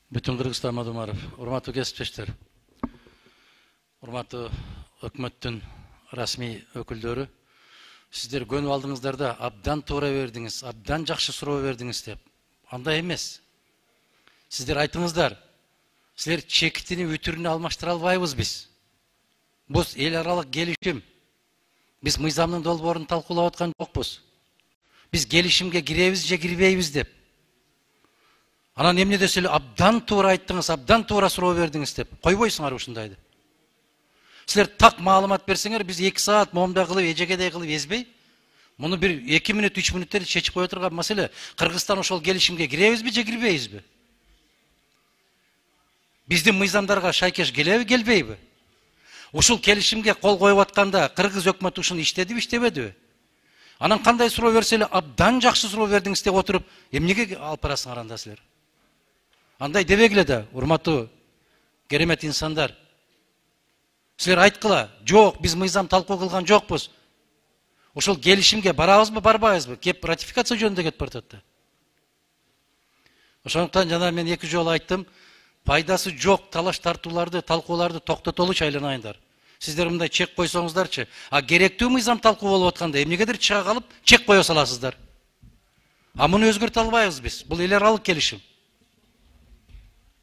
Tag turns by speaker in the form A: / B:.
A: Бүтін Қырғызстан Мадумаров, урматтуу кесиптештер, урматтуу өкмөттүн расмий өкүлдөрү, сиздер көнүп алдыңыздар да абдан туура бердиңиз, абдан жакшы суроо бердиңиз деп. Андай эмес. Сиздер айтыңыздар, силер чекитини үтүрүнө алмаштыра албайбыз биз. Бул эл аралык келишим. Биз мыйзамдын долбоорун талкуулап аткан жокпуз. Биз келишимге киребиз же кирбейбиз деп. Анан эмне десе эле абдан туура айттыңыз, абдан туура суроо бердиңиз деп. Койбойсуңар ушундайды. Силер так маалымат берсеңер, биз 2 саат момда кылып, эжегедей кылып эзбей, муну бир 2 мүнөт, 3 мүнөттө чечип кое турган маселе. Кыргызстан ошол келишимге киребизби же кирбейбизби? Биздин мыйзамдарга шайкеш келеби, келбейби? Ушул келишимге кол коюп атканда кыргыз өкмөтү ушуну иштедиби, иштебедиби? Анан кандай суроо берсе эле абдан жакшы суроо бердиңиз деп отуруп, эмнеге алып барасыңар анда силер? Андай дебегиле да, урматтуу керемет инсандар. Силер айткыла, жок, биз мыйзам талкуу кылган жокпуз. Ошол келишимге барабызбы, барбайбызбы? Кеп ратификация жөнүндө кетип баратат да. Ошондуктан жана мен 2 жолу айттым, пайдасы жок талаш тартууларды, талкууларды токтотолучу айланайындар. Сиздер мындай чек койсоңуздарчы, а керектүү мыйзам талкуу болуп атканда эмнегедир чыга калып чек кое саласыздар. А муну өзгөртө албайбыз биз. Бул эл аралык келишим.